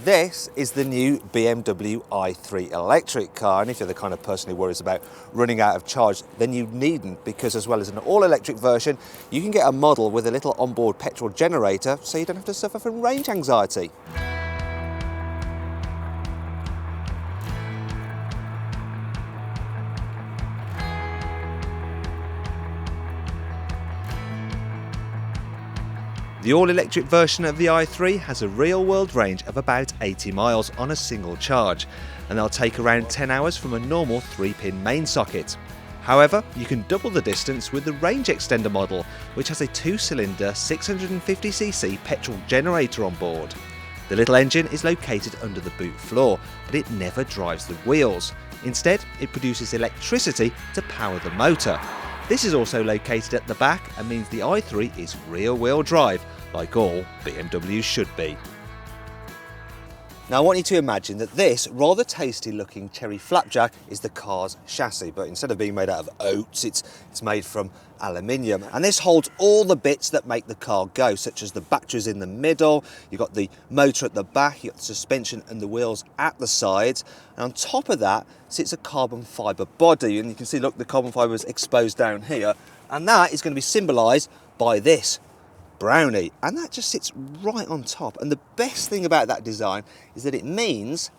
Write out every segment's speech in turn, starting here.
This is the new BMW i3 electric car, and if you're the kind of person who worries about running out of charge, then you needn't, because as well as an all-electric version, you can get a model with a little onboard petrol generator, so you don't have to suffer from range anxiety. The all-electric version of the i3 has a real-world range of about 80 miles on a single charge, and they'll take around 10 hours from a normal 3-pin main socket. However, you can double the distance with the range extender model, which has a 2-cylinder 650cc petrol generator on board. The little engine is located under the boot floor, but it never drives the wheels. Instead, it produces electricity to power the motor. This is also located at the back and means the i3 is rear-wheel drive, like all BMWs should be. Now I want you to imagine that this rather tasty looking cherry flapjack is the car's chassis, but instead of being made out of oats, it's made from aluminium. And this holds all the bits that make the car go, such as the batteries in the middle, you've got the motor at the back, you've got the suspension and the wheels at the sides, and on top of that sits a carbon fibre body, and you can see, look, the carbon fibre is exposed down here, and that is going to be symbolised by this brownie, and that just sits right on top. And the best thing about that design is that it means,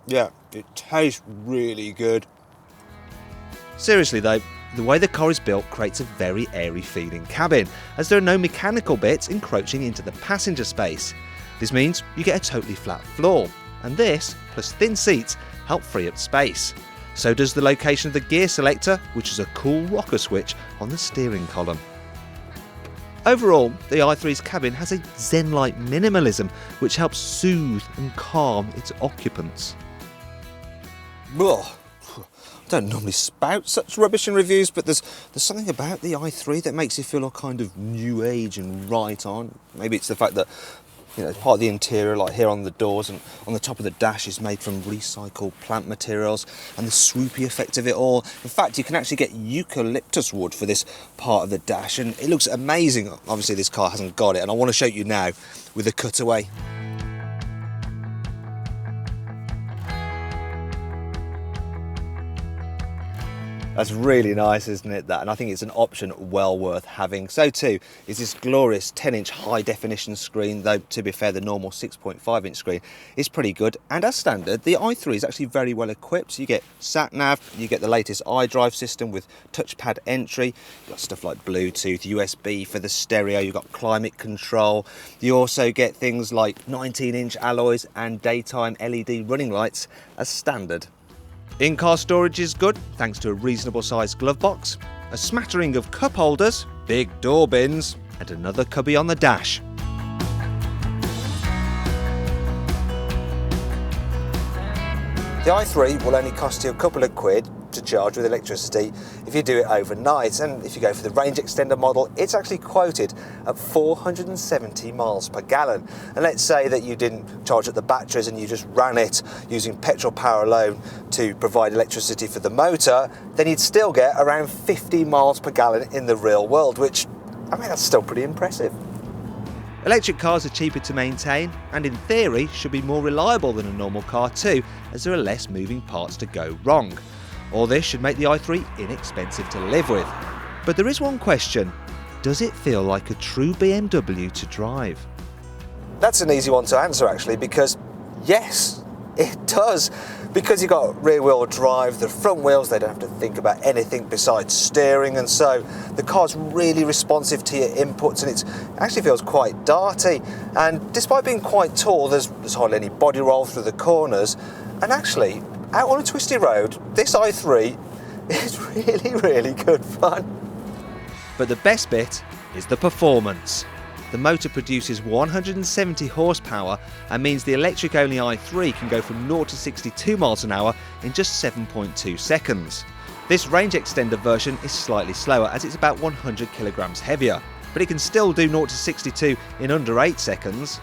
yeah, it tastes really good. Seriously though, the way the car is built creates a very airy feeling cabin, as there are no mechanical bits encroaching into the passenger space. This means you get a totally flat floor, and this, plus thin seats, help free up space. So does the location of the gear selector, which is a cool rocker switch on the steering column. Overall, the i3's cabin has a zen-like minimalism, which helps soothe and calm its occupants. Ugh. I don't normally spout such rubbish in reviews, but there's something about the i3 that makes you feel all kind of new age and right on. Maybe it's the fact that, you know, part of the interior, like here on the doors and on the top of the dash, is made from recycled plant materials, and the swoopy effect of it all. In fact, you can actually get eucalyptus wood for this part of the dash, and it looks amazing. Obviously this car hasn't got it, and I want to show you now with a cutaway. That's really nice, isn't it, that? And I think it's an option well worth having. So too is this glorious 10-inch high-definition screen, though to be fair, the normal 6.5-inch screen is pretty good. And as standard, the i3 is actually very well equipped. So you get sat-nav, you get the latest iDrive system with touchpad entry, you've got stuff like Bluetooth, USB for the stereo, you've got climate control. You also get things like 19-inch alloys and daytime LED running lights as standard. In-car storage is good, thanks to a reasonable sized glove box, a smattering of cup holders, big door bins, and another cubby on the dash. The i3 will only cost you a couple of quid to charge with electricity if you do it overnight, and if you go for the range extender model, it's actually quoted at 470 miles per gallon. And let's say that you didn't charge up the batteries and you just ran it using petrol power alone to provide electricity for the motor, then you'd still get around 50 miles per gallon in the real world, which, I mean, that's still pretty impressive. Electric cars are cheaper to maintain, and in theory should be more reliable than a normal car too, as there are less moving parts to go wrong. All this should make the i3 inexpensive to live with. But there is one question: does it feel like a true BMW to drive? That's an easy one to answer actually, because yes, it does. Because you've got rear-wheel drive, the front wheels, they don't have to think about anything besides steering, and so the car's really responsive to your inputs, and it actually feels quite darty. And despite being quite tall, there's hardly any body roll through the corners, and actually, out on a twisty road, this i3 is really, really good fun. But the best bit is the performance. The motor produces 170 horsepower and means the electric-only i3 can go from 0 to 62 miles an hour in just 7.2 seconds. This range extender version is slightly slower, as it's about 100 kilograms heavier, but it can still do 0 to 62 in under 8 seconds.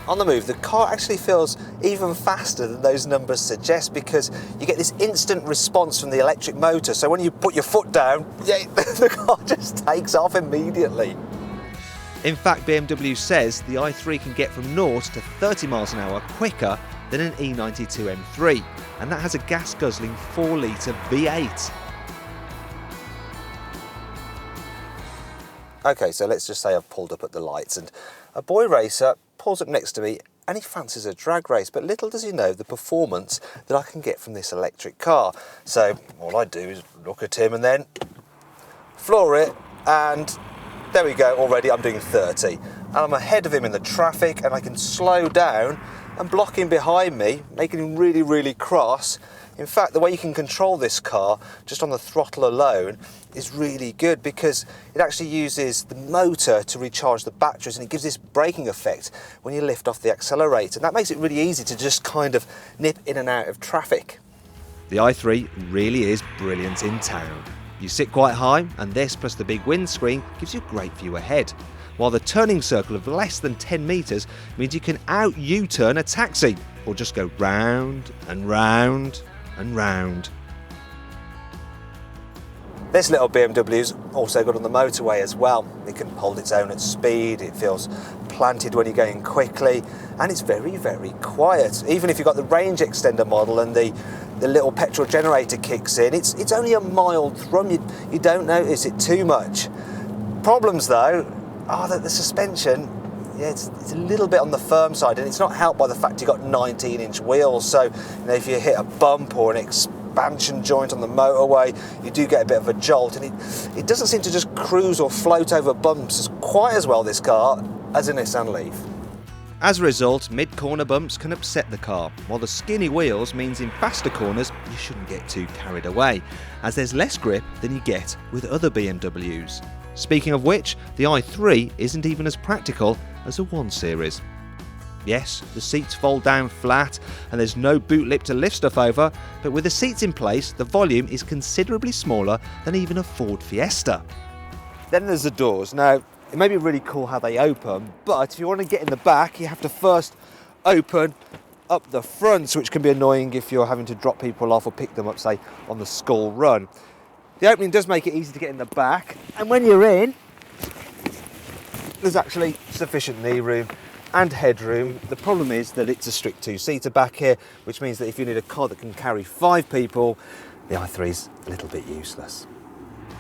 On the move, the car actually feels even faster than those numbers suggest, because you get this instant response from the electric motor. So when you put your foot down, the car just takes off immediately. In fact, BMW says the i3 can get from 0 to 30 miles an hour quicker than an E92 M3, and that has a gas-guzzling 4-litre V8. Okay, so let's just say I've pulled up at the lights and a boy racer pulls up next to me and he fancies a drag race, but little does he know the performance that I can get from this electric car. So all I do is look at him and then floor it, and there we go, already I'm doing 30. And I'm ahead of him in the traffic and I can slow down and block him behind me, making him really, really cross. In fact, the way you can control this car just on the throttle alone is really good, because it actually uses the motor to recharge the batteries, and it gives this braking effect when you lift off the accelerator. And that makes it really easy to just kind of nip in and out of traffic. The i3 really is brilliant in town. You sit quite high, and this plus the big windscreen gives you a great view ahead, while the turning circle of less than 10 metres means you can out U-turn a taxi, or just go round and round and round. This little BMW's also good on the motorway as well. It can hold its own at speed, it feels planted when you're going quickly, and it's very, very quiet. Even if you've got the range extender model and the little petrol generator kicks in, it's only a mild thrum, you don't notice it too much. Problems though are that the suspension, yeah, it's a little bit on the firm side, and it's not helped by the fact you've got 19-inch wheels. So, if you hit a bump or an expansion joint on the motorway, you do get a bit of a jolt, and it doesn't seem to just cruise or float over bumps quite as well, this car, as a Nissan Leaf. As a result, mid-corner bumps can upset the car, while the skinny wheels means in faster corners you shouldn't get too carried away, as there's less grip than you get with other BMWs. Speaking of which, the i3 isn't even as practical as a 1 Series. Yes, the seats fold down flat and there's no boot lip to lift stuff over, but with the seats in place, the volume is considerably smaller than even a Ford Fiesta. Then there's the doors. Now, it may be really cool how they open, but if you want to get in the back, you have to first open up the front, which can be annoying if you're having to drop people off or pick them up, say, on the school run. The opening does make it easy to get in the back, and when you're in, there's actually sufficient knee room and headroom. The problem is that it's a strict 2-seater back here, which means that if you need a car that can carry 5 people, the i3's a little bit useless.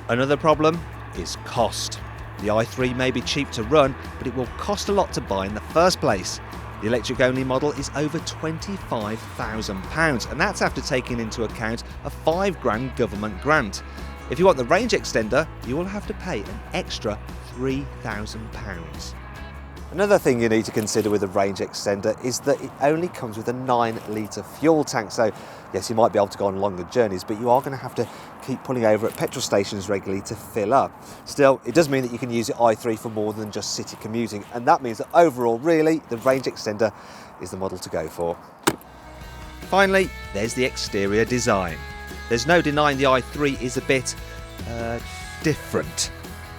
Another problem is cost. The i3 may be cheap to run, but it will cost a lot to buy in the first place. The electric-only model is over £25,000, and that's after taking into account a £5,000 government grant. If you want the range extender, you will have to pay an extra £3,000. Another thing you need to consider with a range extender is that it only comes with a 9-litre fuel tank. So yes, you might be able to go on longer journeys, but you are going to have to keep pulling over at petrol stations regularly to fill up. Still, it does mean that you can use your i3 for more than just city commuting, and that means that overall, really, the range extender is the model to go for. Finally, there's the exterior design. There's no denying the i3 is a bit different.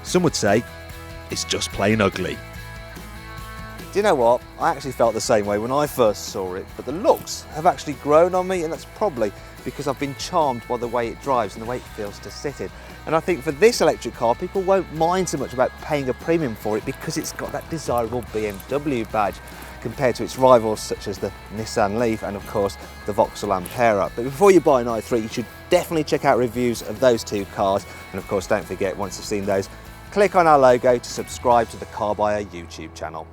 Some would say it's just plain ugly. Do you know what? I actually felt the same way when I first saw it, but the looks have actually grown on me, and that's probably because I've been charmed by the way it drives and the way it feels to sit in. And I think for this electric car, people won't mind so much about paying a premium for it because it's got that desirable BMW badge compared to its rivals such as the Nissan Leaf and of course the Vauxhall Ampera. But before you buy an i3, you should definitely check out reviews of those two cars, and of course don't forget, once you've seen those, click on our logo to subscribe to the CarBuyer YouTube channel.